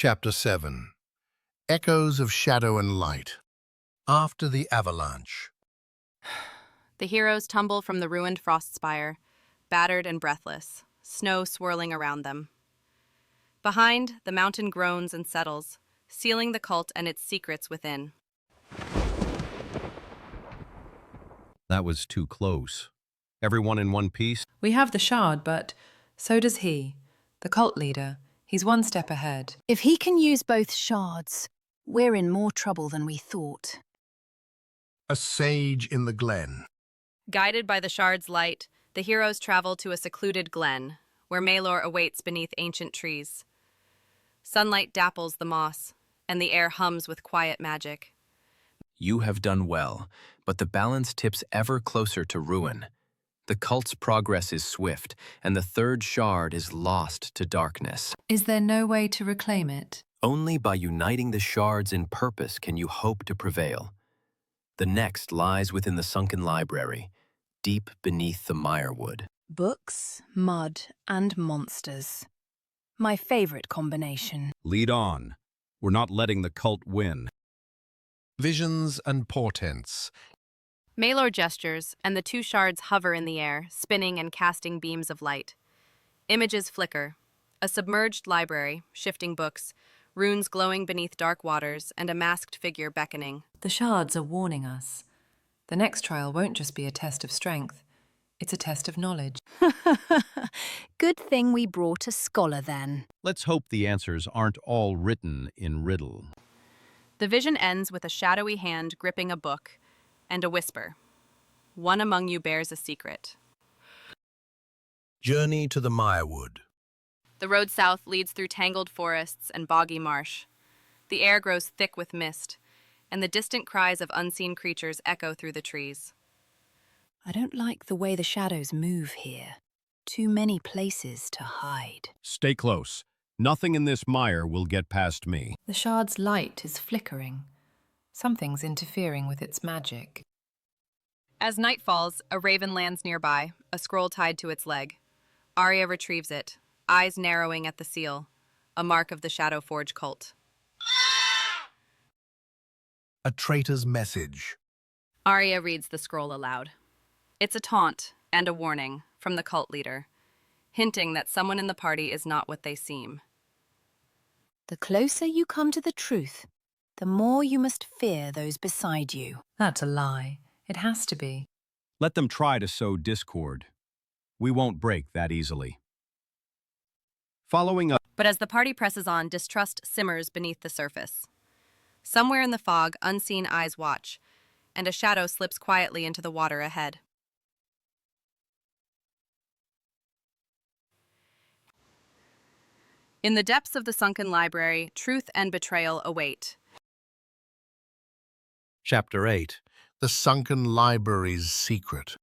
Chapter 7. Echoes of Shadow and Light. After the Avalanche. The heroes tumble from the ruined Frostspire, battered and breathless, snow swirling around them. Behind, the mountain groans and settles, sealing the cult and its secrets within. That was too close. Everyone in one piece? We have the Shard, but so does he. The cult leader. He's one step ahead. If he can use both shards, we're in more trouble than we thought. A Sage in the Glen. Guided by the Shard's light, the heroes travel to a secluded glen, where Maelor awaits beneath ancient trees. Sunlight dapples the moss, and the air hums with quiet magic. You have done well, but the balance tips ever closer to ruin. The cult's progress is swift, and the third shard is lost to darkness. Is there no way to reclaim it? Only by uniting the shards in purpose can you hope to prevail. The next lies within the Sunken Library, deep beneath the mirewood. Books, mud, and monsters. My favorite combination. Lead on. We're not letting the cult win. Visions and Portents. Maelor gestures, and the two shards hover in the air, spinning and casting beams of light. Images flicker. A submerged library, shifting books, runes glowing beneath dark waters, and a masked figure beckoning. The Shards are warning us. The next trial won't just be a test of strength. It's a test of knowledge. Good thing we brought a scholar then. Let's hope the answers aren't all written in riddle. The vision ends with a shadowy hand gripping a book, and a whisper. One among you bears a secret. Journey to the Mirewood. The road south leads through tangled forests and boggy marsh. The air grows thick with mist, and the distant cries of unseen creatures echo through the trees. I don't like the way the shadows move here. Too many places to hide. Stay close. Nothing in this mire will get past me. The Shard's light is flickering. Something's interfering with its magic. As night falls, a raven lands nearby, a scroll tied to its leg. Arya retrieves it, eyes narrowing at the seal, a mark of the Shadowforge cult. A Traitor's Message. Arya reads the scroll aloud. It's a taunt and a warning from the cult leader, hinting that someone in the party is not what they seem. The closer you come to the truth, the more you must fear those beside you. That's a lie. It has to be. Let them try to sow discord. We won't break that easily. Following up. But as the party presses on, distrust simmers beneath the surface. Somewhere in the fog, unseen eyes watch, and a shadow slips quietly into the water ahead. In the depths of the Sunken Library, truth and betrayal await. Chapter 8. The Sunken Library's Secret.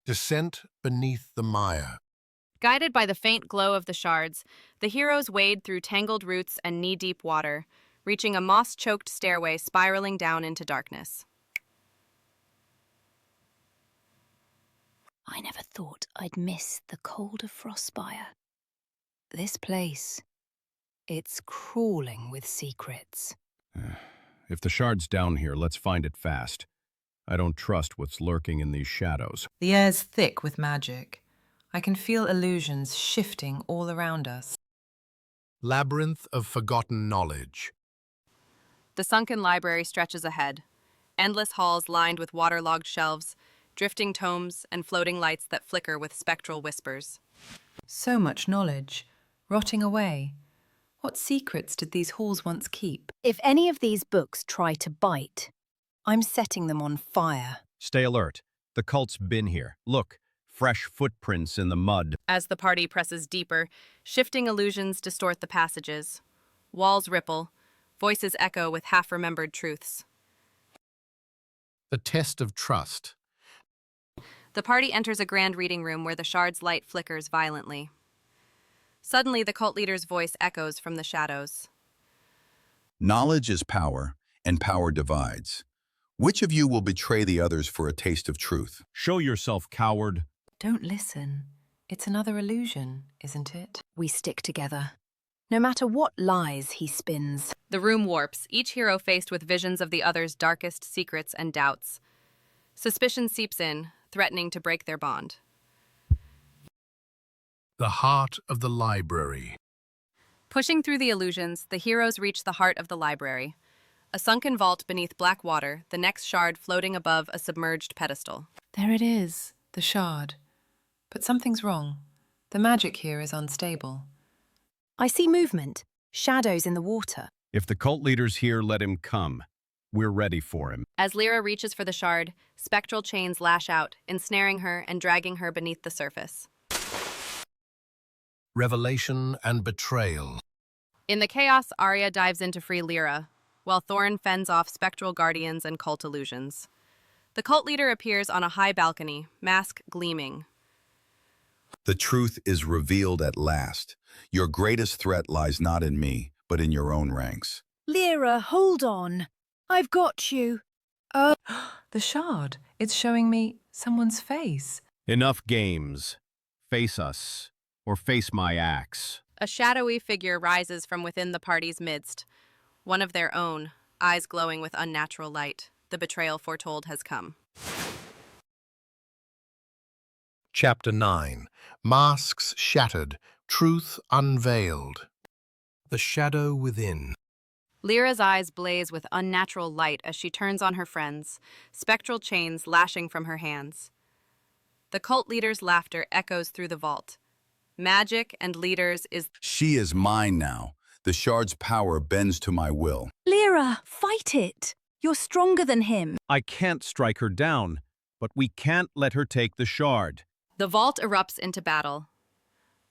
Descent beneath the mire. Guided by the faint glow of the shards, the heroes wade through tangled roots and knee-deep water, reaching a moss-choked stairway spiraling down into darkness. I never thought I'd miss the cold of Frostspire. This place, it's crawling with secrets. If the shard's down here, let's find it fast. I don't trust what's lurking in these shadows. The air's thick with magic. I can feel illusions shifting all around us. Labyrinth of Forgotten Knowledge. The Sunken Library stretches ahead, endless halls lined with waterlogged shelves, drifting tomes, and floating lights that flicker with spectral whispers. So much knowledge, rotting away. What secrets did these halls once keep? If any of these books try to bite, I'm setting them on fire. Stay alert. The cult's been here. Look, fresh footprints in the mud. As the party presses deeper, shifting illusions distort the passages. Walls ripple, voices echo with half-remembered truths. The Test of Trust. The party enters a grand reading room where the shard's light flickers violently. Suddenly, the cult leader's voice echoes from the shadows. Knowledge is power, and power divides. Which of you will betray the others for a taste of truth? Show yourself, coward. Don't listen. It's another illusion, isn't it? We stick together. no matter what lies he spins. The room warps, each hero faced with visions of the other's darkest secrets and doubts. Suspicion seeps in, threatening to break their bond. The heart of the library. Pushing through the illusions, the heroes reach the heart of the library. A sunken vault beneath black water, the next shard floating above a submerged pedestal. There it is, the shard. But something's wrong. The magic here is unstable. I see movement, shadows in the water. If the cult leader's here, let him come. We're ready for him. As Lyra reaches for the shard, spectral chains lash out, ensnaring her and dragging her beneath the surface. Revelation and betrayal. In the chaos, Arya dives in to free Lyra, while Thorin fends off spectral guardians and cult illusions. The cult leader appears on a high balcony, mask gleaming. The truth is revealed at last. Your greatest threat lies not in me, but in your own ranks. Lyra, hold on. I've got you. Oh. The shard. It's showing me someone's face. Enough games. Face us, or face my axe. A shadowy figure rises from within the party's midst. One of their own, eyes glowing with unnatural light. The betrayal foretold has come. Chapter 9. Masks shattered, truth unveiled. The shadow within. Lyra's eyes blaze with unnatural light as she turns on her friends, spectral chains lashing from her hands. The cult leader's laughter echoes through the vault. Magic and leaders is... She is mine now. The shard's power bends to my will. Lyra, fight it. You're stronger than him. I can't strike her down, but we can't let her take the shard. The vault erupts into battle.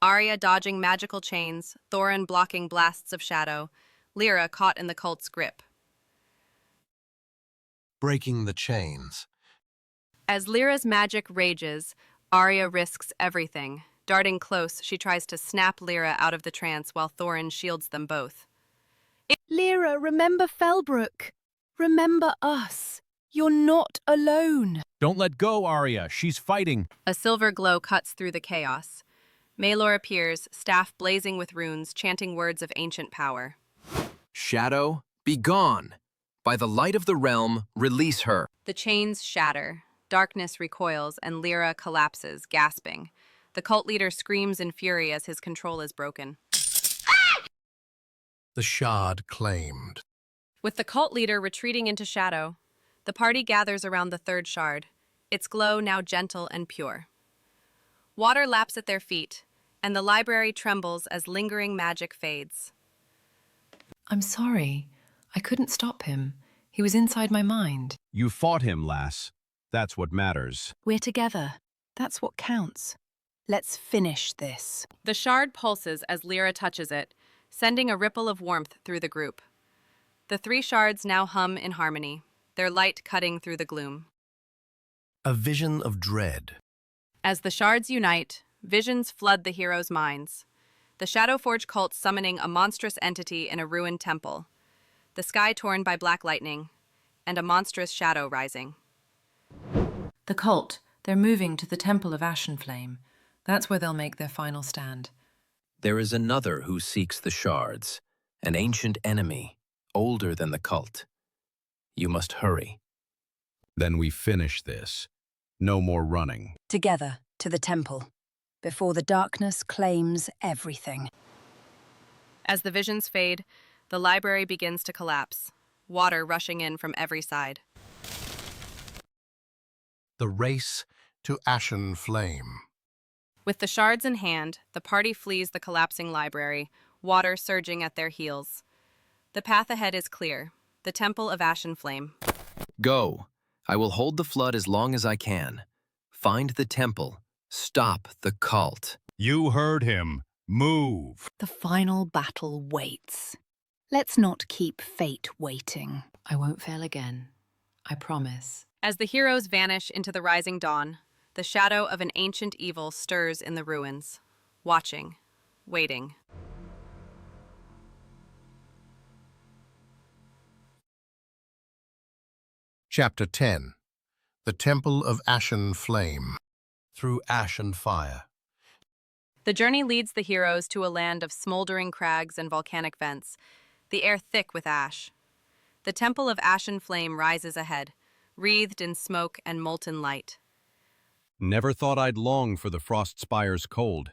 Arya dodging magical chains, Thorin blocking blasts of shadow, Lyra caught in the cult's grip. Breaking the chains. As Lyra's magic rages, Arya risks everything. Darting close, she tries to snap Lyra out of the trance while Thorin shields them both. Lyra, remember Felbrook. Remember us. You're not alone. Don't let go, Arya. She's fighting. A silver glow cuts through the chaos. Maelor appears, staff blazing with runes, chanting words of ancient power. Shadow, be gone. By the light of the realm, release her. The chains shatter. Darkness recoils, and Lyra collapses, gasping. The cult leader screams in fury as his control is broken. The shard claimed. With the cult leader retreating into shadow, the party gathers around the third shard, its glow now gentle and pure. Water laps at their feet, and the library trembles as lingering magic fades. I'm sorry. I couldn't stop him. He was inside my mind. You fought him, lass. That's what matters. We're together. That's what counts. Let's finish this. The shard pulses as Lyra touches it, sending a ripple of warmth through the group. The three shards now hum in harmony, their light cutting through the gloom. A vision of dread. As the shards unite, visions flood the heroes' minds. The Shadowforge cult summoning a monstrous entity in a ruined temple, the sky torn by black lightning, and a monstrous shadow rising. The cult. They're moving to the Temple of Ashen Flame. That's where they'll make their final stand. There is another who seeks the shards, an ancient enemy, older than the cult. You must hurry. Then we finish this. No more running. Together to the temple, before the darkness claims everything. As the visions fade, the library begins to collapse, water rushing in from every side. The race to Ashen Flame. With the shards in hand, the party flees the collapsing library, water surging at their heels. The path ahead is clear, the Temple of Ashen Flame. Go. I will hold the flood as long as I can. Find the temple. Stop the cult. You heard him. Move. The final battle waits. Let's not keep fate waiting. I won't fail again. I promise. As the heroes vanish into the rising dawn, the shadow of an ancient evil stirs in the ruins, watching, waiting. Chapter 10. The Temple of Ashen Flame. Through ash and fire. The journey leads the heroes to a land of smoldering crags and volcanic vents, the air thick with ash. The Temple of Ashen Flame rises ahead, wreathed in smoke and molten light. Never thought I'd long for the Frostspire's cold.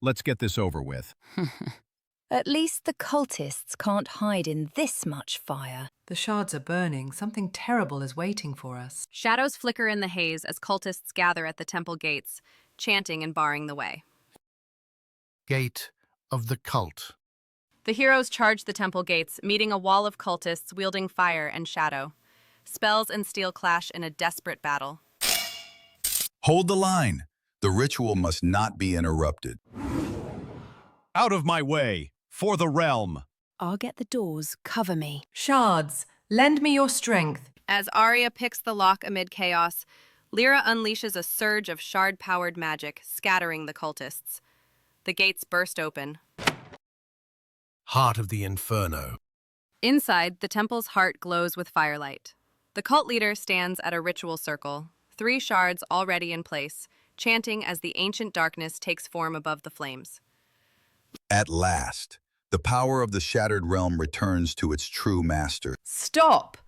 Let's get this over with. At least the cultists can't hide in this much fire. The shards are burning. Something terrible is waiting for us. Shadows flicker in the haze as cultists gather at the temple gates, chanting and barring the way. Gate of the cult. The heroes charge the temple gates, meeting a wall of cultists wielding fire and shadow. Spells and steel clash in a desperate battle. Hold the line. The ritual must not be interrupted. Out of my way! For the realm! I'll get the doors. Cover me. Shards, lend me your strength. As Arya picks the lock amid chaos, Lyra unleashes a surge of shard-powered magic, scattering the cultists. The gates burst open. Heart of the Inferno. Inside, the temple's heart glows with firelight. The cult leader stands at a ritual circle, 3 shards already in place, chanting as the ancient darkness takes form above the flames. At last, the power of the shattered realm returns to its true master. Stop!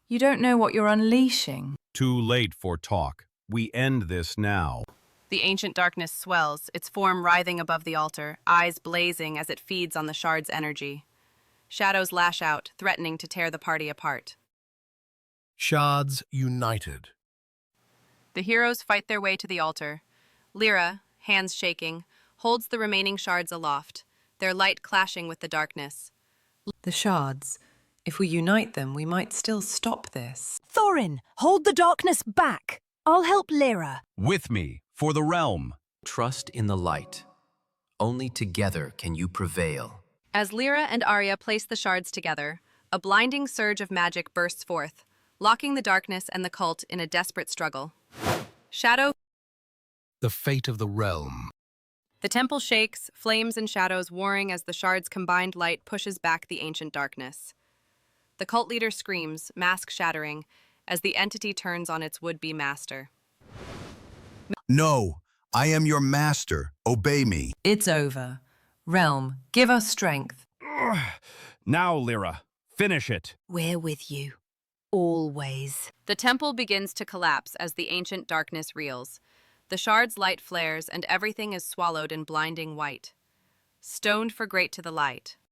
You don't know what you're unleashing. Too late for talk. We end this now. The ancient darkness swells, its form writhing above the altar, eyes blazing as it feeds on the shard's energy. Shadows lash out, threatening to tear the party apart. Shards united. The heroes fight their way to the altar. Lyra, hands shaking, holds the remaining shards aloft, their light clashing with the darkness. The shards. If we unite them, we might still stop this. Thorin, hold the darkness back. I'll help Lyra. With me, for the realm. Trust in the light. Only together can you prevail. As Lyra and Arya place the shards together, a blinding surge of magic bursts forth, locking the darkness and the cult in a desperate struggle. Shadow. The fate of the realm. The temple shakes, flames and shadows warring as the shard's combined light pushes back the ancient darkness. The cult leader screams, mask shattering, as the entity turns on its would-be master. No, I am your master. Obey me. It's over. Realm, give us strength. Now, Lyra, finish it. We're with you. Always. The temple begins to collapse as the ancient darkness reels. The shard's light flares and everything is swallowed in blinding white. Stoned for great to the light.